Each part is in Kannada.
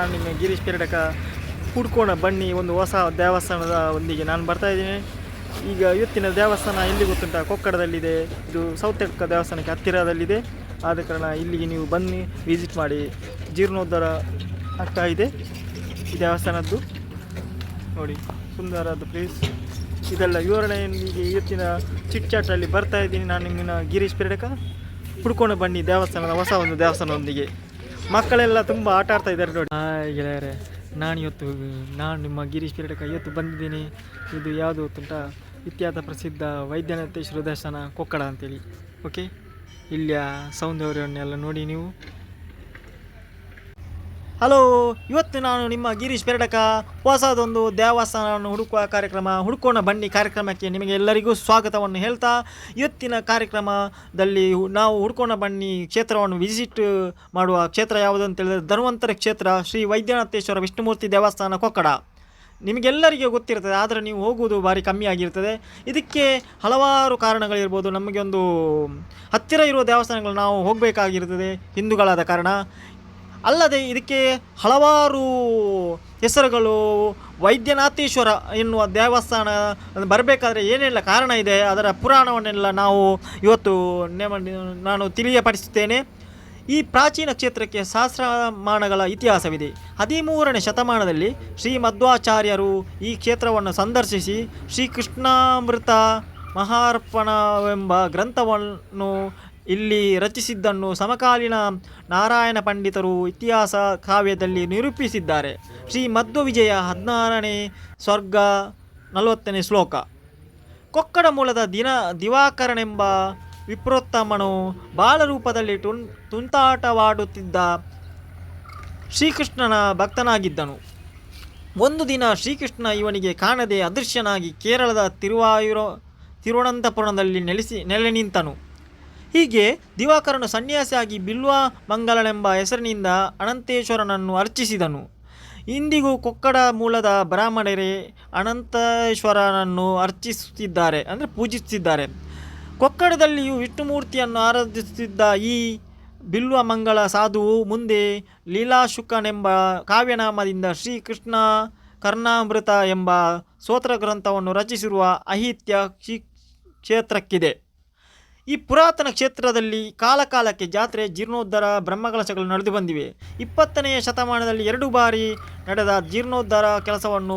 ನಾನು ನಿಮ್ಮ ಗಿರೀಶ್ ಪೆರಡಕ ಹುಡ್ಕೋಣ ಬನ್ನಿ ಒಂದು ಹೊಸ ದೇವಸ್ಥಾನದ ಒಂದಿಗೆ ನಾನು ಬರ್ತಾಯಿದ್ದೀನಿ. ಈಗ ಇವತ್ತಿನ ದೇವಸ್ಥಾನ ಎಲ್ಲಿ ಗೊತ್ತುಂಟ, ಕೊಕ್ಕಡದಲ್ಲಿದೆ. ಇದು ಸೌತೆಕ್ಕ ದೇವಸ್ಥಾನಕ್ಕೆ ಹತ್ತಿರದಲ್ಲಿದೆ. ಆದ ಕಾರಣ ಇಲ್ಲಿಗೆ ನೀವು ಬನ್ನಿ, ವಿಸಿಟ್ ಮಾಡಿ. ಜೀರ್ಣೋದ್ಧಾರ ಆಗ್ತಾ ಇದೆ ಈ ದೇವಸ್ಥಾನದ್ದು. ನೋಡಿ, ಸುಂದರವಾದ ಪ್ಲೇಸ್. ಇದೆಲ್ಲ ವಿವರಣೆಯೊಂದಿಗೆ ಇವತ್ತಿನ ಚಿಟ್ಚಾಟಲ್ಲಿ ಬರ್ತಾ ಇದ್ದೀನಿ. ನಾನು ನಿಮ್ಮನ್ನ ಗಿರೀಶ್ ಪೆರಡಕ ಹುಡ್ಕೊಂಡು ಬನ್ನಿ ದೇವಸ್ಥಾನದ ಹೊಸ ಒಂದು ದೇವಸ್ಥಾನದೊಂದಿಗೆ. ಮಕ್ಕಳೆಲ್ಲ ತುಂಬ ಆಟ ಆಡ್ತಾ ಇದ್ದಾರೆ ನೋಡಿ. ಗೆಳೆಯರೆ, ನಾನು ನಿಮ್ಮ ಗಿರೀಶ್ ಪೆರಡಕ ಇವತ್ತು ಬಂದಿದ್ದೀನಿ. ಇದು ಯಾವುದು ಗೊತ್ತುಂಟ, ಇತ್ಯಾದ ಪ್ರಸಿದ್ಧ ವೈದ್ಯನಾಥೇಶ್ವರ ದೇವಸ್ಥಾನ ಕೊಕ್ಕಡ ಅಂತೇಳಿ. ಓಕೆ, ಇಲ್ಲಿಯ ಸೌಂದರ್ಯವನ್ನೆಲ್ಲ ನೋಡಿ ನೀವು. ಹಲೋ, ಇವತ್ತು ನಾನು ನಿಮ್ಮ ಗಿರೀಶ್ ಪೆರಡಕ ಹೊಸದೊಂದು ದೇವಸ್ಥಾನವನ್ನು ಹುಡುಕುವ ಕಾರ್ಯಕ್ರಮ, ಹುಡ್ಕೋಣ ಬನ್ನಿ ಕಾರ್ಯಕ್ರಮಕ್ಕೆ ನಿಮಗೆ ಎಲ್ಲರಿಗೂ ಸ್ವಾಗತವನ್ನು ಹೇಳ್ತಾ, ಇವತ್ತಿನ ಕಾರ್ಯಕ್ರಮದಲ್ಲಿ ನಾವು ಹುಡ್ಕೋಣ ಬನ್ನಿ ಕ್ಷೇತ್ರವನ್ನು ವಿಸಿಟ್ ಮಾಡುವ ಕ್ಷೇತ್ರ ಯಾವುದು ಅಂತ ಹೇಳಿದರೆ ಧನ್ವಂತರಿ ಕ್ಷೇತ್ರ, ಶ್ರೀ ವೈದ್ಯನಾಥೇಶ್ವರ ವಿಷ್ಣುಮೂರ್ತಿ ದೇವಸ್ಥಾನ ಕೊಕ್ಕಡ. ನಿಮಗೆಲ್ಲರಿಗೆ ಗೊತ್ತಿರ್ತದೆ, ಆದರೆ ನೀವು ಹೋಗುವುದು ಭಾರಿ ಕಮ್ಮಿ ಆಗಿರ್ತದೆ. ಇದಕ್ಕೆ ಹಲವಾರು ಕಾರಣಗಳಿರ್ಬೋದು. ನಮಗೆ ಒಂದು ಹತ್ತಿರ ಇರುವ ದೇವಸ್ಥಾನಗಳು ನಾವು ಹೋಗಬೇಕಾಗಿರ್ತದೆ ಹಿಂದೂಗಳಾದ ಕಾರಣ. ಅಲ್ಲದೆ ಇದಕ್ಕೆ ಹಲವಾರು ಹೆಸರುಗಳು. ವೈದ್ಯನಾಥೇಶ್ವರ ಎನ್ನುವ ದೇವಸ್ಥಾನ ಬರಬೇಕಾದ್ರೆ ಏನೆಲ್ಲ ಕಾರಣ ಇದೆ, ಅದರ ಪುರಾಣವನ್ನೆಲ್ಲ ನಾವು ಇವತ್ತು ನಾನು ತಿಳಿಯಪಡಿಸುತ್ತೇನೆ. ಈ ಪ್ರಾಚೀನ ಕ್ಷೇತ್ರಕ್ಕೆ ಸಹಸ್ರಮಾನಗಳ ಇತಿಹಾಸವಿದೆ. 13ನೇ ಶತಮಾನದಲ್ಲಿ ಶ್ರೀ ಮಧ್ವಾಚಾರ್ಯರು ಈ ಕ್ಷೇತ್ರವನ್ನು ಸಂದರ್ಶಿಸಿ ಶ್ರೀಕೃಷ್ಣಾಮೃತ ಮಹಾರ್ಪಣವೆಂಬ ಗ್ರಂಥವನ್ನು ಇಲ್ಲಿ ರಚಿಸಿದ್ದನ್ನು ಸಮಕಾಲೀನ ನಾರಾಯಣ ಪಂಡಿತರು ಇತಿಹಾಸ ಕಾವ್ಯದಲ್ಲಿ ನಿರೂಪಿಸಿದ್ದಾರೆ. ಶ್ರೀ ಮಧ್ವವಿಜಯ 16ನೇ ಸರ್ಗ 40ನೇ ಶ್ಲೋಕ. ಕೊಕ್ಕಡ ಮೂಲದ ದಿವಾಕರನೆಂಬ ವಿಪ್ರೋತ್ತಮನು ಬಾಲರೂಪದಲ್ಲಿ ತುಂಟಾಟವಾಡುತ್ತಿದ್ದ ಶ್ರೀಕೃಷ್ಣನ ಭಕ್ತನಾಗಿದ್ದನು. ಒಂದು ದಿನ ಶ್ರೀಕೃಷ್ಣ ಇವನಿಗೆ ಕಾಣದೆ ಅದೃಶ್ಯನಾಗಿ ಕೇರಳದ ತಿರುವನಂತಪುರದಲ್ಲಿ ನೆಲೆ ನಿಂತನು. ಹೀಗೆ ದಿವಾಕರನು ಸನ್ಯಾಸಿಯಾಗಿ ಬಿಲ್ವ ಮಂಗಲನೆಂಬ ಹೆಸರಿನಿಂದ ಅನಂತೇಶ್ವರನನ್ನು ಅರ್ಚಿಸಿದನು. ಇಂದಿಗೂ ಕೊಕ್ಕಡ ಮೂಲದ ಬ್ರಾಹ್ಮಣರೇ ಅನಂತೇಶ್ವರನನ್ನು ಅರ್ಚಿಸುತ್ತಿದ್ದಾರೆ, ಅಂದರೆ ಪೂಜಿಸುತ್ತಿದ್ದಾರೆ. ಕೊಕ್ಕಡದಲ್ಲಿಯೂ ವಿಷ್ಣುಮೂರ್ತಿಯನ್ನು ಆರಾಧಿಸುತ್ತಿದ್ದ ಈ ಬಿಲ್ವಮಂಗಲ ಸಾಧುವು ಮುಂದೆ ಲೀಲಾಶುಕನೆಂಬ ಕಾವ್ಯನಾಮದಿಂದ ಶ್ರೀಕೃಷ್ಣ ಕರ್ಣಾಮೃತ ಎಂಬ ಸ್ತೋತ್ರ ಗ್ರಂಥವನ್ನು ರಚಿಸಿರುವ ಐತಿಹ್ಯ ಕ್ಷೇತ್ರಕ್ಕಿದೆ. ಈ ಪುರಾತನ ಕ್ಷೇತ್ರದಲ್ಲಿ ಕಾಲಕಾಲಕ್ಕೆ ಜಾತ್ರೆ, ಜೀರ್ಣೋದ್ಧಾರ, ಬ್ರಹ್ಮಕಲಶಗಳು ನಡೆದು ಬಂದಿವೆ. 20ನೇ ಶತಮಾನದಲ್ಲಿ 2 ಬಾರಿ ನಡೆದ ಜೀರ್ಣೋದ್ಧಾರ ಕೆಲಸವನ್ನು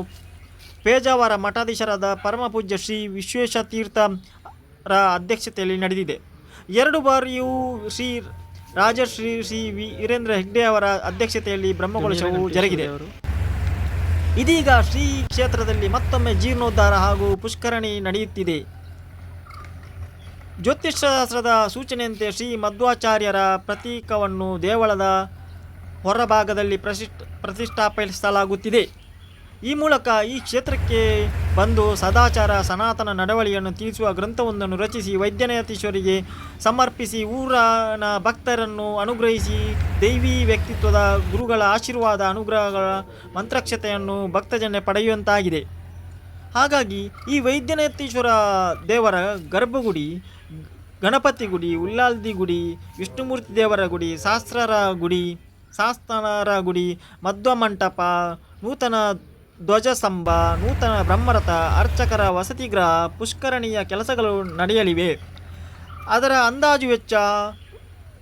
ಪೇಜಾವರ ಮಠಾಧೀಶರಾದ ಪರಮಪೂಜ್ಯ ಶ್ರೀ ವಿಶ್ವೇಶತೀರ್ಥರ ಅಧ್ಯಕ್ಷತೆಯಲ್ಲಿ ನಡೆದಿದೆ. 2 ಬಾರಿಯೂ ಶ್ರೀ ರಾಜಶ್ರೀ ಶ್ರೀ ವೀರೇಂದ್ರ ಹೆಗ್ಡೆ ಅವರ ಅಧ್ಯಕ್ಷತೆಯಲ್ಲಿ ಬ್ರಹ್ಮಕಲಶವು ಜರುಗಿದೆ. ಇದೀಗ ಶ್ರೀ ಕ್ಷೇತ್ರದಲ್ಲಿ ಮತ್ತೊಮ್ಮೆ ಜೀರ್ಣೋದ್ಧಾರ ಹಾಗೂ ಪುಷ್ಕರಣಿ ನಡೆಯುತ್ತಿದೆ. ಜ್ಯೋತಿಷ್ಯಶಾಸ್ತ್ರದ ಸೂಚನೆಯಂತೆ ಶ್ರೀ ಮಧ್ವಾಚಾರ್ಯರ ಪ್ರತೀಕವನ್ನು ದೇವಳದ ಹೊರಭಾಗದಲ್ಲಿ ಪ್ರತಿಷ್ಠಾಪಿಸಲಾಗುತ್ತಿದೆ. ಈ ಮೂಲಕ ಈ ಕ್ಷೇತ್ರಕ್ಕೆ ಬಂದು ಸದಾಚಾರ ಸನಾತನ ನಡವಳಿಯನ್ನು ತಿಳಿಸುವ ಗ್ರಂಥವೊಂದನ್ನು ರಚಿಸಿ ವೈದ್ಯನಾಥೇಶ್ವರಿಗೆ ಸಮರ್ಪಿಸಿ ಊರಿನ ಭಕ್ತರನ್ನು ಅನುಗ್ರಹಿಸಿ ದೈವಿ ವ್ಯಕ್ತಿತ್ವದ ಗುರುಗಳ ಆಶೀರ್ವಾದ ಅನುಗ್ರಹಗಳ ಮಂತ್ರಕ್ಷತೆಯನ್ನು ಭಕ್ತಜನ ಪಡೆಯುವಂತಾಗಿದೆ. ಹಾಗಾಗಿ ಈ ವೈದ್ಯನಾಥೇಶ್ವರ ದೇವರ ಗರ್ಭಗುಡಿ, ಗಣಪತಿ ಗುಡಿ, ಉಲ್ಲಾಲ್ದಿ ಗುಡಿ, ವಿಷ್ಣುಮೂರ್ತಿ ದೇವರ ಗುಡಿ, ಶಾಸ್ತ್ರರ ಗುಡಿ, ಮಧ್ವ ಮಂಟಪ, ನೂತನ ಧ್ವಜಸ್ತಂಭ, ನೂತನ ಬ್ರಹ್ಮರಥ, ಅರ್ಚಕರ ವಸತಿಗೃಹ, ಪುಷ್ಕರಣಿಯ ಕೆಲಸಗಳು ನಡೆಯಲಿವೆ. ಅದರ ಅಂದಾಜು ವೆಚ್ಚ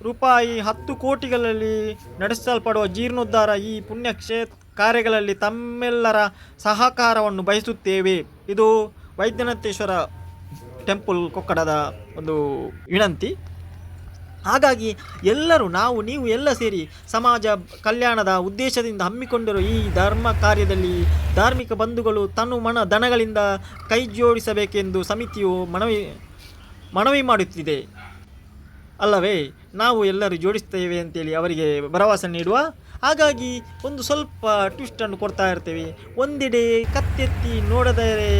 ರೂಪಾಯಿ 10 ಕೋಟಿಗಳಲ್ಲಿ ನಡೆಸಲ್ಪಡುವ ಜೀರ್ಣೋದ್ಧಾರ ಈ ಪುಣ್ಯ ಕಾರ್ಯಗಳಲ್ಲಿ ತಮ್ಮೆಲ್ಲರ ಸಹಕಾರವನ್ನು ಬಯಸುತ್ತೇವೆ. ಇದು ವೈದ್ಯನಾಥೇಶ್ವರ ಟೆಂಪಲ್ ಕೊಕ್ಕಡದ ಒಂದು ವಿನಂತಿ. ಹಾಗಾಗಿ ಎಲ್ಲರೂ ನೀವು ಎಲ್ಲ ಸೇರಿ ಸಮಾಜ ಕಲ್ಯಾಣದ ಉದ್ದೇಶದಿಂದ ಹಮ್ಮಿಕೊಂಡಿರುವ ಈ ಧರ್ಮ ಕಾರ್ಯದಲ್ಲಿ ಧಾರ್ಮಿಕ ಬಂಧುಗಳು ತನು ಮನ ಧನಗಳಿಂದ ಕೈ ಜೋಡಿಸಬೇಕೆಂದು ಸಮಿತಿಯು ಮನವಿ ಮಾಡುತ್ತಿದೆ ಅಲ್ಲವೇ. ನಾವು ಎಲ್ಲರೂ ಜೋಡಿಸ್ತೇವೆ ಅಂತೇಳಿ ಅವರಿಗೆ ಭರವಸೆ ನೀಡುವ. ಹಾಗಾಗಿ ಒಂದು ಸ್ವಲ್ಪ ಟ್ವಿಸ್ಟನ್ನು ಕೊಡ್ತಾ ಇರ್ತೇವೆ. ಒಂದೆಡೆ ಕತ್ತೆತ್ತಿ ನೋಡದರೆ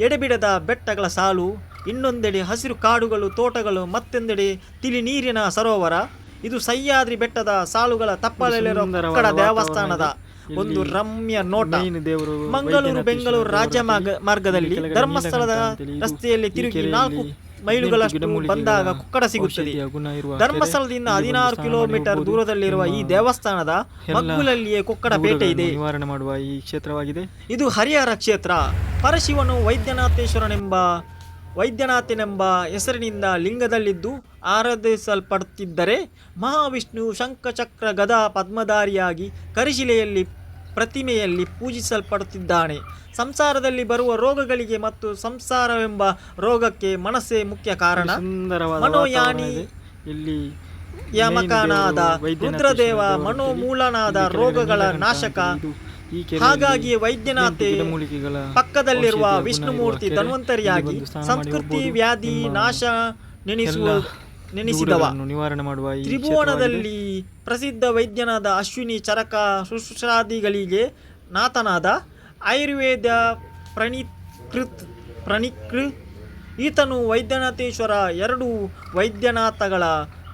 ಎಡೆಬಿಡದ ಬೆಟ್ಟಗಳ ಸಾಲು, ಇನ್ನೊಂದೆಡೆ ಹಸಿರು ಕಾಡುಗಳು, ತೋಟಗಳು, ಮತ್ತೊಂದೆಡೆ ತಿಳಿ ನೀರಿನ ಸರೋವರ. ಇದು ಸಹ್ಯಾದ್ರಿ ಬೆಟ್ಟದ ಸಾಲುಗಳ ತಪ್ಪಲಲ್ಲಿರುವ ಕೊಕ್ಕಡ ದೇವಸ್ಥಾನದ ಒಂದು ರಮ್ಯ ನೋಟ. ಮಂಗಳೂರು ಬೆಂಗಳೂರು ರಾಜ್ಯ ಮಾರ್ಗದಲ್ಲಿ ಧರ್ಮಸ್ಥಳದ ರಸ್ತೆಯಲ್ಲಿ ತಿರುಗಿ ಮೈಲುಗಳಷ್ಟು ಬಂದಾಗ ಕೊಕ್ಕಡ ಸಿಗುತ್ತದೆ. ಧರ್ಮಸ್ಥಳದಿಂದ 16 ಕಿಲೋಮೀಟರ್ ದೂರದಲ್ಲಿರುವ ಈ ದೇವಸ್ಥಾನದ ಮಗ್ಗುಲಲ್ಲಿಯೇ ಕೊಕ್ಕಡ ಪೇಟೆ ಇದೆ. ನಿವಾರಣೆ ಮಾಡುವ ಈ ಕ್ಷೇತ್ರವಾಗಿದೆ. ಇದು ಹರಿಹರ ಕ್ಷೇತ್ರ. ಪರಶಿವನು ವೈದ್ಯನಾಥನೆಂಬ ಹೆಸರಿನಿಂದ ಲಿಂಗದಲ್ಲಿದ್ದು ಆರಾಧಿಸಲ್ಪಡುತ್ತಿದ್ದರೆ, ಮಹಾವಿಷ್ಣು ಶಂಖಚಕ್ರ ಗದಾ ಪದ್ಮಧಾರಿಯಾಗಿ ಕರಿಶಿಲೆಯಲ್ಲಿ ಪ್ರತಿಮೆಯಲ್ಲಿ ಪೂಜಿಸಲ್ಪಡುತ್ತಿದ್ದಾನೆ. ಸಂಸಾರದಲ್ಲಿ ಬರುವ ರೋಗಗಳಿಗೆ ಮತ್ತು ಸಂಸಾರವೆಂಬ ರೋಗಕ್ಕೆ ಮನಸ್ಸೇ ಮುಖ್ಯ ಕಾರಣ. ಮನೋಯಾನಿ ಇಲ್ಲಿ ಯಮಕನಾದ ರುದ್ರದೇವ ಮನೋಮೂಲನಾದ ರೋಗಗಳ ನಾಶಕ. ಹಾಗಾಗಿ ವೈದ್ಯನಾಥೆ ಪಕ್ಕದಲ್ಲಿರುವ ವಿಷ್ಣುಮೂರ್ತಿ ಧನ್ವಂತರಿಯಾಗಿ ಸಂಸ್ಕೃತಿ ವ್ಯಾಧಿ ನಾಶ ನೆನೆಸಿದವ. ನಿವಾರಣೆ ಮಾಡುವ ತ್ರಿಭುವನದಲ್ಲಿ ಪ್ರಸಿದ್ಧ ವೈದ್ಯನಾದ ಅಶ್ವಿನಿ ಚರಕ ಶುಶ್ರಾದಿಗಳಿಗೆ ನಾಥನಾದ ಆಯುರ್ವೇದ ಪ್ರಣಿಕೃ ಈತನು ವೈದ್ಯನಾಥೇಶ್ವರ 2 ವೈದ್ಯನಾಥಗಳ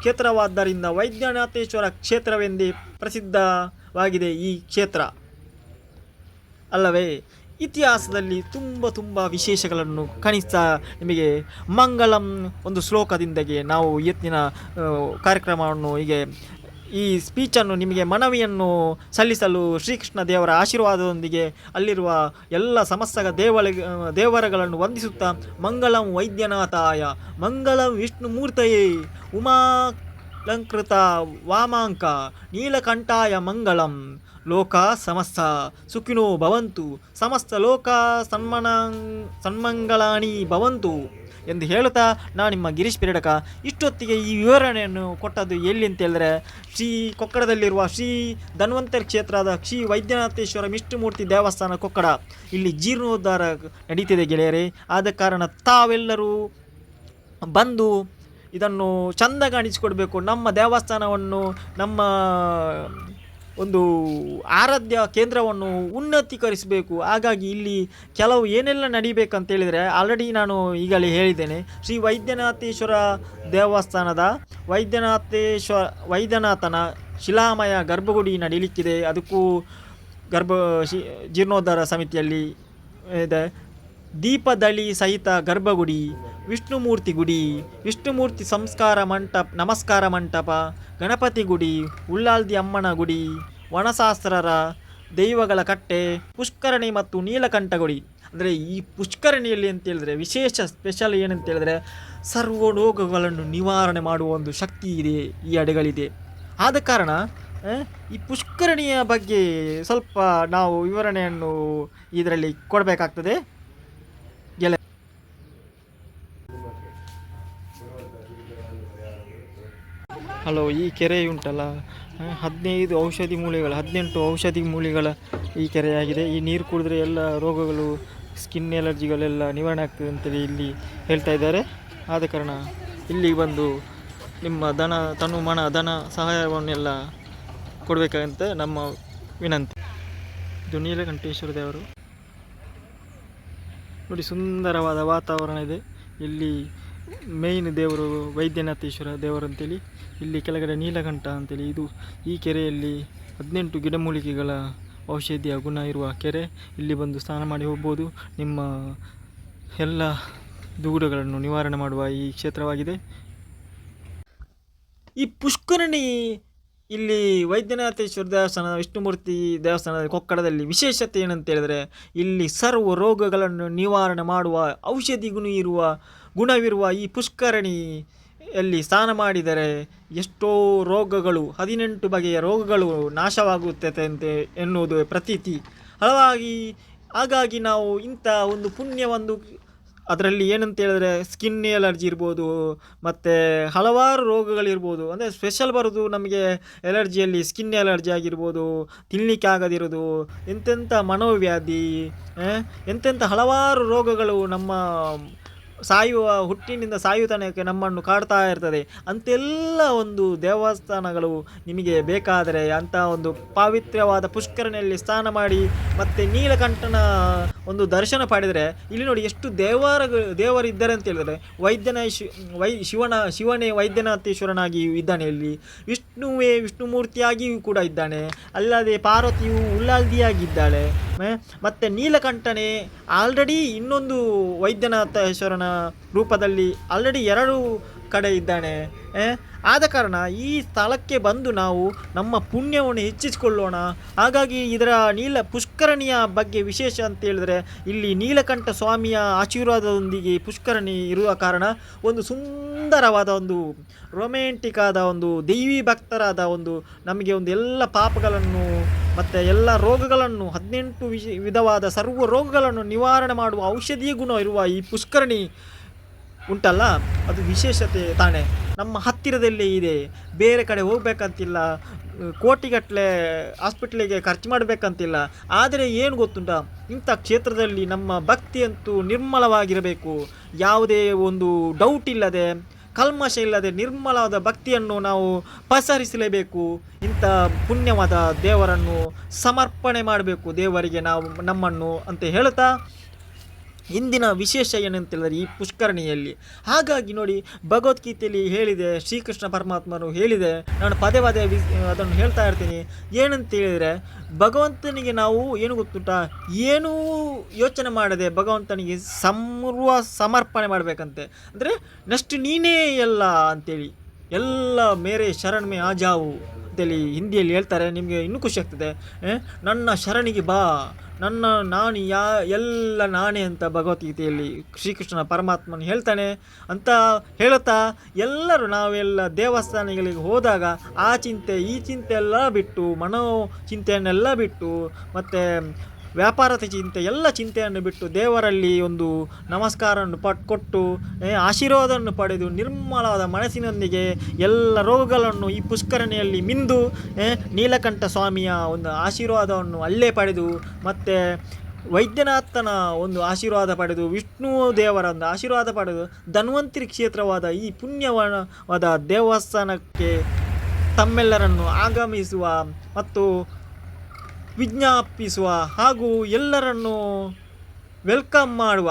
ಕ್ಷೇತ್ರವಾದ್ದರಿಂದ ವೈದ್ಯನಾಥೇಶ್ವರ ಕ್ಷೇತ್ರವೆಂದೇ ಪ್ರಸಿದ್ಧವಾಗಿದೆ ಈ ಕ್ಷೇತ್ರ ಅಲ್ಲವೇ. ಇತಿಹಾಸದಲ್ಲಿ ತುಂಬ ವಿಶೇಷಗಳನ್ನು ಕನಿಷ್ಠ ನಿಮಗೆ ಮಂಗಳಂ ಒಂದು ಶ್ಲೋಕದಿಂದಗೆ ನಾವು ಇವತ್ತಿನ ಕಾರ್ಯಕ್ರಮವನ್ನು ಹೀಗೆ ಈ ಸ್ಪೀಚನ್ನು ನಿಮಗೆ ಮನವಿಯನ್ನು ಸಲ್ಲಿಸಲು ಶ್ರೀಕೃಷ್ಣ ದೇವರ ಆಶೀರ್ವಾದದೊಂದಿಗೆ ಅಲ್ಲಿರುವ ಎಲ್ಲ ಸಮಸ್ತ ದೇವರುಗಳನ್ನು ವಂದಿಸುತ್ತಾ ಮಂಗಳಂ ವೈದ್ಯನಾಥಾಯ ಮಂಗಳಂ ವಿಷ್ಣುಮೂರ್ತಯೇ ಉಮಾಲಂಕೃತ ವಾಮಾಂಕ ನೀಲಕಂಠಾಯ ಮಂಗಳಂ ಲೋಕ ಸಮಸ್ತ ಸುಖಿನೋ ಭವಂತು ಸಮಸ್ತ ಲೋಕ ಸನ್ಮಂಗಳಾನಿ ಭವಂತು ಎಂದು ಹೇಳುತ್ತಾ ನಾನು ನಿಮ್ಮ ಗಿರೀಶ್ ಪಿರಡಕ ಇಷ್ಟೊತ್ತಿಗೆ ಈ ವಿವರಣೆಯನ್ನು ಕೊಟ್ಟದ್ದು ಎಲ್ಲಿ ಅಂತ ಹೇಳಿದ್ರೆ ಕೊಕ್ಕಡದಲ್ಲಿರುವ ಶ್ರೀ ಧನ್ವಂತರಿ ಕ್ಷೇತ್ರದ ಶ್ರೀ ವೈದ್ಯನಾಥೇಶ್ವರ ವಿಷ್ಣುಮೂರ್ತಿ ದೇವಸ್ಥಾನ ಕೊಕ್ಕಡ. ಇಲ್ಲಿ ಜೀರ್ಣೋದ್ಧಾರ ನಡೀತಿದೆ ಗೆಳೆಯರೇ. ಆದ ಕಾರಣ ತಾವೆಲ್ಲರೂ ಬಂದು ಇದನ್ನು ಚೆಂದ ಕಾಣಿಸಿಕೊಡ್ಬೇಕು. ನಮ್ಮ ದೇವಸ್ಥಾನವನ್ನು ನಮ್ಮ ಒಂದು ಆರಾಧ್ಯ ಕೇಂದ್ರವನ್ನು ಉನ್ನತೀಕರಿಸಬೇಕು. ಹಾಗಾಗಿ ಇಲ್ಲಿ ಕೆಲವು ಏನೆಲ್ಲ ನಡಿಬೇಕಂತೇಳಿದರೆ ಆಲ್ರೆಡಿ ನಾನು ಈಗಲೇ ಹೇಳಿದ್ದೇನೆ. ಶ್ರೀ ವೈದ್ಯನಾಥೇಶ್ವರ ದೇವಸ್ಥಾನದ ವೈದ್ಯನಾಥನ ಶಿಲಾಮಯ ಗರ್ಭಗುಡಿ ನಡೀಲಿಕ್ಕಿದೆ. ಅದಕ್ಕೂ ಜೀರ್ಣೋದ್ಧಾರ ಸಮಿತಿಯಲ್ಲಿ ಇದೆ. ದೀಪದಳಿ ಸಹಿತ ಗರ್ಭಗುಡಿ, ವಿಷ್ಣುಮೂರ್ತಿ ಗುಡಿ, ವಿಷ್ಣುಮೂರ್ತಿ ನಮಸ್ಕಾರ ಮಂಟಪ, ಗಣಪತಿ ಗುಡಿ, ಉಳ್ಳಾಲ್ದಿ ಅಮ್ಮನ ಗುಡಿ, ವನಶಾಸ್ತ್ರರ ದೈವಗಳ ಕಟ್ಟೆ, ಪುಷ್ಕರಣಿ ಮತ್ತು ನೀಲಕಂಠ ಗುಡಿ. ಅಂದರೆ ಈ ಪುಷ್ಕರಣಿಯಲ್ಲಿ ಅಂತೇಳಿದ್ರೆ ವಿಶೇಷ ಸ್ಪೆಷಲ್ ಏನಂತೇಳಿದ್ರೆ ಸರ್ವ ರೋಗಗಳನ್ನು ನಿವಾರಣೆ ಮಾಡುವ ಒಂದು ಶಕ್ತಿ ಇದೆ, ಈ ಅಡೆಗಳಿದೆ. ಆದ ಕಾರಣ ಈ ಪುಷ್ಕರಣಿಯ ಬಗ್ಗೆ ಸ್ವಲ್ಪ ನಾವು ವಿವರಣೆಯನ್ನು ಇದರಲ್ಲಿ ಕೊಡಬೇಕಾಗ್ತದೆ. ಹಲೋ, ಈ ಕೆರೆ ಉಂಟಲ್ಲ 18 ಔಷಧಿ ಮೂಲಿಗಳ ಈ ಕೆರೆಯಾಗಿದೆ. ಈ ನೀರು ಕುಡಿದ್ರೆ ಎಲ್ಲ ರೋಗಗಳು, ಸ್ಕಿನ್ ಎಲರ್ಜಿಗಳೆಲ್ಲ ನಿವಾರಣೆ ಆಗ್ತದೆ ಅಂತೇಳಿ ಇಲ್ಲಿ ಹೇಳ್ತಾ ಇದ್ದಾರೆ. ಆದ ಕಾರಣ ಇಲ್ಲಿ ಬಂದು ನಿಮ್ಮ ಧನ ಸಹಾಯವನ್ನೆಲ್ಲ ಕೊಡಬೇಕಂತ ನಮ್ಮ ವಿನಂತಿ. ಇದು ನೀಲಕಂಠೇಶ್ವರ ದೇವರು ನೋಡಿ, ಸುಂದರವಾದ ವಾತಾವರಣ ಇದೆ. ಇಲ್ಲಿ ಮೇಯ್ನ್ ದೇವರು ವೈದ್ಯನಾಥೇಶ್ವರ ದೇವರು ಅಂತೇಳಿ, ಇಲ್ಲಿ ಕೆಳಗಡೆ ನೀಲಕಂಠ ಅಂತೇಳಿ. ಈ ಕೆರೆಯಲ್ಲಿ 18 ಗಿಡಮೂಲಿಕೆಗಳ ಔಷಧಿಯ ಗುಣ ಇರುವ ಕೆರೆ. ಇಲ್ಲಿ ಬಂದು ಸ್ನಾನ ಮಾಡಿ ಹೋಗ್ಬೋದು. ನಿಮ್ಮ ಎಲ್ಲ ದುಗುಡಗಳನ್ನು ನಿವಾರಣೆ ಮಾಡುವ ಈ ಕ್ಷೇತ್ರವಾಗಿದೆ. ಈ ಪುಷ್ಕರಣಿ ಇಲ್ಲಿ ವೈದ್ಯನಾಥೇಶ್ವರ ದೇವಸ್ಥಾನ ವಿಷ್ಣುಮೂರ್ತಿ ದೇವಸ್ಥಾನದ ಕೊಕ್ಕಡದಲ್ಲಿ ವಿಶೇಷತೆ ಏನಂತ ಹೇಳಿದ್ರೆ, ಇಲ್ಲಿ ಸರ್ವ ರೋಗಗಳನ್ನು ನಿವಾರಣೆ ಮಾಡುವ ಔಷಧಿ ಗುಣವಿರುವ ಈ ಪುಷ್ಕರಣಿಯಲ್ಲಿ ಸ್ನಾನ ಮಾಡಿದರೆ ಎಷ್ಟೋ ರೋಗಗಳು, 18 ಬಗೆಯ ರೋಗಗಳು ನಾಶವಾಗುತ್ತದೆ ಎನ್ನುವುದು ಪ್ರತೀತಿ. ಹಾಗಾಗಿ ನಾವು ಇಂಥ ಒಂದು ಪುಣ್ಯ ಅದರಲ್ಲಿ ಏನಂತ ಹೇಳಿದ್ರೆ ಸ್ಕಿನ್ ಎಲರ್ಜಿ ಇರ್ಬೋದು, ಮತ್ತು ಹಲವಾರು ರೋಗಗಳಿರ್ಬೋದು. ಅಂದರೆ ಸ್ಪೆಷಲ್ ಬರೋದು ನಮಗೆ ಎಲರ್ಜಿಯಲ್ಲಿ ಸ್ಕಿನ್ ಎಲರ್ಜಿ ಆಗಿರ್ಬೋದು, ತಿನ್ನಲಿಕ್ಕೆ ಆಗದಿರೋದು, ಎಂತೆಂಥ ಮನೋವ್ಯಾಧಿ, ಎಂತೆಂಥ ಹಲವಾರು ರೋಗಗಳು ನಮ್ಮ ಹುಟ್ಟಿನಿಂದ ಸಾಯುತನಕ್ಕೆ ನಮ್ಮನ್ನು ಕಾಡ್ತಾ ಇರ್ತದೆ. ಅಂತೆಲ್ಲ ಒಂದು ದೇವಸ್ಥಾನಗಳು ನಿಮಗೆ ಬೇಕಾದರೆ ಅಂಥ ಒಂದು ಪವಿತ್ರವಾದ ಪುಷ್ಕರಣಿಯಲ್ಲಿ ಸ್ನಾನ ಮಾಡಿ ಮತ್ತು ನೀಲಕಂಠನ ಒಂದು ದರ್ಶನ ಪಡೆದರೆ, ಇಲ್ಲಿ ನೋಡಿ ಎಷ್ಟು ದೇವರಿದ್ದಾರೆ ಅಂತ ಹೇಳಿದರೆ, ಶಿವನೇ ವೈದ್ಯನಾಥೇಶ್ವರನಾಗಿಯೂ ಇದ್ದಾನೆ, ಇಲ್ಲಿ ವಿಷ್ಣುಮೂರ್ತಿಯಾಗಿಯೂ ಕೂಡ ಇದ್ದಾನೆ, ಅಲ್ಲದೆ ಪಾರ್ವತಿಯು ಉಳ್ಳಾಲ್ದಿಯಾಗಿದ್ದಾಳೆ. ಮತ್ತು ನೀಲಕಂಠನೇ ಆಲ್ರೆಡಿ ಇನ್ನೊಂದು ವೈದ್ಯನಾಥೇಶ್ವರನ ರೂಪದಲ್ಲಿ ಆಲ್ರೆಡಿ 2 ಕಡೆ ಇದ್ದಾನೆ. ಆದ ಕಾರಣ ಈ ಸ್ಥಳಕ್ಕೆ ಬಂದು ನಾವು ನಮ್ಮ ಪುಣ್ಯವನ್ನು ಹೆಚ್ಚಿಸಿಕೊಳ್ಳೋಣ. ಹಾಗಾಗಿ ಇದರ ಪುಷ್ಕರಣಿಯ ಬಗ್ಗೆ ವಿಶೇಷ ಅಂತ ಹೇಳಿದ್ರೆ, ಇಲ್ಲಿ ನೀಲಕಂಠ ಸ್ವಾಮಿಯ ಆಶೀರ್ವಾದದೊಂದಿಗೆ ಪುಷ್ಕರಣಿ ಇರುವ ಕಾರಣ ಒಂದು ಸುಂದರವಾದ ಒಂದು ರೊಮ್ಯಾಂಟಿಕ್ ಆದ ಒಂದು ದೈವಿ ಭಕ್ತರಾದ ಒಂದು ನಮಗೆ ಒಂದು ಎಲ್ಲ ಪಾಪಗಳನ್ನು ಮತ್ತು ಎಲ್ಲ ರೋಗಗಳನ್ನು 18 ವಿಧವಾದ ಸರ್ವ ರೋಗಗಳನ್ನು ನಿವಾರಣೆ ಮಾಡುವ ಔಷಧೀಯ ಗುಣ ಇರುವ ಈ ಪುಷ್ಕರಣಿ ಉಂಟಲ್ಲ, ಅದು ವಿಶೇಷತೆ ತಾನೇ. ನಮ್ಮ ಹತ್ತಿರದಲ್ಲೇ ಇದೆ, ಬೇರೆ ಕಡೆ ಹೋಗ್ಬೇಕಂತಿಲ್ಲ, ಕೋಟಿಗಟ್ಟಲೆ ಹಾಸ್ಪಿಟ್ಲಿಗೆ ಖರ್ಚು ಮಾಡಬೇಕಂತಿಲ್ಲ. ಆದರೆ ಏನು ಗೊತ್ತುಂಟ, ಇಂಥ ಕ್ಷೇತ್ರದಲ್ಲಿ ನಮ್ಮ ಭಕ್ತಿಯಂತೂ ನಿರ್ಮಲವಾಗಿರಬೇಕು. ಯಾವುದೇ ಒಂದು ಡೌಟ್ ಇಲ್ಲದೆ, ಕಲ್ಮಶ ಇಲ್ಲದೆ ನಿರ್ಮಲವಾದ ಭಕ್ತಿಯನ್ನು ನಾವು ಪಸರಿಸಲೇಬೇಕು. ಇಂಥ ಪುಣ್ಯವಾದ ದೇವರನ್ನು ಸಮರ್ಪಣೆ ಮಾಡಬೇಕು ದೇವರಿಗೆ ನಾವು ನಮ್ಮನ್ನು ಅಂತ ಹೇಳ್ತಾ, ಇಂದಿನ ವಿಶೇಷ ಏನಂತೇಳಿದರೆ ಈ ಪುಷ್ಕರಣಿಯಲ್ಲಿ. ಹಾಗಾಗಿ ನೋಡಿ, ಭಗವದ್ಗೀತೆಯಲ್ಲಿ ಹೇಳಿದೆ, ಶ್ರೀಕೃಷ್ಣ ಪರಮಾತ್ಮನು ಹೇಳಿದೆ, ನಾನು ಪದೇ ಪದೇ ಅದನ್ನು ಹೇಳ್ತಾ ಇರ್ತೀನಿ. ಏನಂತ ಹೇಳಿದರೆ, ಭಗವಂತನಿಗೆ ನಾವು ಏನು ಗೊತ್ತುಂಟ, ಏನೂ ಯೋಚನೆ ಮಾಡದೆ ಭಗವಂತನಿಗೆ ಸಮರ್ಪಣೆ ಮಾಡಬೇಕಂತೆ. ಅಂದರೆ ನೆಕ್ಸ್ಟ್ ನೀನೇ ಎಲ್ಲ ಅಂತೇಳಿ, ಎಲ್ಲ ಮೇರೆ ಶರಣ್ ಮೇ ಆ ಜಾವು ಅಂತೇಳಿ ಹಿಂದಿಯಲ್ಲಿ ಹೇಳ್ತಾರೆ. ನಿಮಗೆ ಇನ್ನೂ ಖುಷಿ ಆಗ್ತದೆ. ನನ್ನ ಶರಣಿಗೆ ಬಾ, ನಾನು ಎಲ್ಲ ನಾನೇ ಅಂತ ಭಗವದ್ಗೀತೆಯಲ್ಲಿ ಶ್ರೀಕೃಷ್ಣ ಪರಮಾತ್ಮನ ಹೇಳ್ತಾನೆ ಅಂತ ಹೇಳುತ್ತಾ, ಎಲ್ಲರೂ ನಾವೆಲ್ಲ ದೇವಸ್ಥಾನಗಳಿಗೆ ಹೋದಾಗ ಆ ಚಿಂತೆ ಈ ಚಿಂತೆ ಎಲ್ಲ ಬಿಟ್ಟು, ಮನೋ ಚಿಂತೆಯನ್ನೆಲ್ಲ ಬಿಟ್ಟು, ಮತ್ತು ವ್ಯಾಪಾರದ ಚಿಂತೆ ಎಲ್ಲ ಚಿಂತೆಯನ್ನು ಬಿಟ್ಟು ದೇವರಲ್ಲಿ ಒಂದು ನಮಸ್ಕಾರವನ್ನು ಕೊಟ್ಟು ಆಶೀರ್ವಾದವನ್ನು ಪಡೆದು ನಿರ್ಮಲವಾದ ಮನಸ್ಸಿನೊಂದಿಗೆ ಎಲ್ಲ ರೋಗಗಳನ್ನು ಈ ಪುಷ್ಕರಣಿಯಲ್ಲಿ ಮಿಂದು ನೀಲಕಂಠ ಸ್ವಾಮಿಯ ಒಂದು ಆಶೀರ್ವಾದವನ್ನು ಅಲ್ಲೇ ಪಡೆದು, ಮತ್ತು ವೈದ್ಯನಾಥನ ಒಂದು ಆಶೀರ್ವಾದ ಪಡೆದು, ವಿಷ್ಣು ದೇವರ ಒಂದು ಆಶೀರ್ವಾದ ಪಡೆದು, ಧನ್ವಂತರಿ ಕ್ಷೇತ್ರವಾದ ಈ ಪುಣ್ಯವಾದ ದೇವಸ್ಥಾನಕ್ಕೆ ತಮ್ಮೆಲ್ಲರನ್ನು ಆಗಮಿಸುವ ಮತ್ತು ವಿಜ್ಞಾಪಿಸುವ ಹಾಗೂ ಎಲ್ಲರನ್ನು ವೆಲ್ಕಮ್ ಮಾಡುವ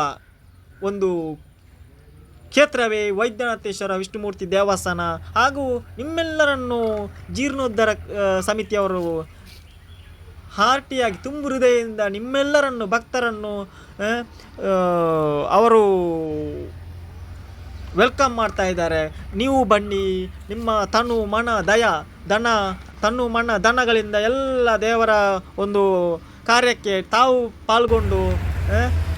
ಒಂದು ಕ್ಷೇತ್ರವೇ ವೈದ್ಯನಾಥೇಶ್ವರ ವಿಷ್ಣುಮೂರ್ತಿ ದೇವಸ್ಥಾನ. ಹಾಗೂ ನಿಮ್ಮೆಲ್ಲರನ್ನು ಜೀರ್ಣೋದ್ಧಾರ ಸಮಿತಿಯವರು ಹಾರ್ಟಿಯಾಗಿ ತುಂಬು ಹೃದಯದಿಂದ ನಿಮ್ಮೆಲ್ಲರನ್ನು ಭಕ್ತರನ್ನು ಅವರು ವೆಲ್ಕಮ್ ಮಾಡ್ತಾ ಇದ್ದಾರೆ. ನೀವು ಬನ್ನಿ, ನಿಮ್ಮ ತನು ಮನ ದನಗಳಿಂದ ಎಲ್ಲ ದೇವರ ಒಂದು ಕಾರ್ಯಕ್ಕೆ ತಾವು ಪಾಲ್ಗೊಂಡು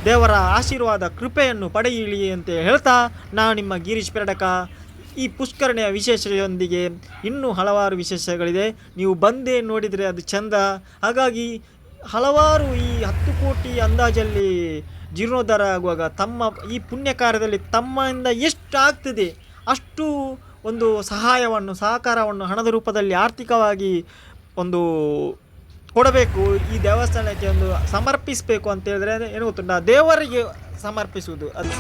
ದೇವರ ಆಶೀರ್ವಾದ ಕೃಪೆಯನ್ನು ಪಡೆಯಲಿ ಅಂತ ಹೇಳ್ತಾ, ನಾನು ನಿಮ್ಮ ಗಿರೀಶ್ ಪೆರಡಕ. ಈ ಪುಷ್ಕರಣಿಯ ವಿಶೇಷದೊಂದಿಗೆ ಇನ್ನೂ ಹಲವಾರು ವಿಶೇಷಗಳಿದೆ, ನೀವು ಬಂದೇ ನೋಡಿದರೆ ಅದು ಚಂದ. ಹಾಗಾಗಿ ಹಲವಾರು ಈ 10 ಕೋಟಿ ಅಂದಾಜಲ್ಲಿ ಜೀರ್ಣೋದ್ಧಾರ ಆಗುವಾಗ ತಮ್ಮ ಈ ಪುಣ್ಯ ಕಾರ್ಯದಲ್ಲಿ ತಮ್ಮಿಂದ ಎಷ್ಟು ಆಗ್ತದೆ ಅಷ್ಟು ಒಂದು ಸಹಕಾರವನ್ನು ಹಣದ ರೂಪದಲ್ಲಿ ಆರ್ಥಿಕವಾಗಿ ಒಂದು ಕೊಡಬೇಕು. ಈ ದೇವಸ್ಥಾನಕ್ಕೆ ಒಂದು ಸಮರ್ಪಿಸಬೇಕು ಅಂತ ಹೇಳಿದ್ರೆ ಏನು ಗೊತ್ತುಂಟ, ದೇವರಿಗೆ ಸಮರ್ಪಿಸುವುದು ಅದು.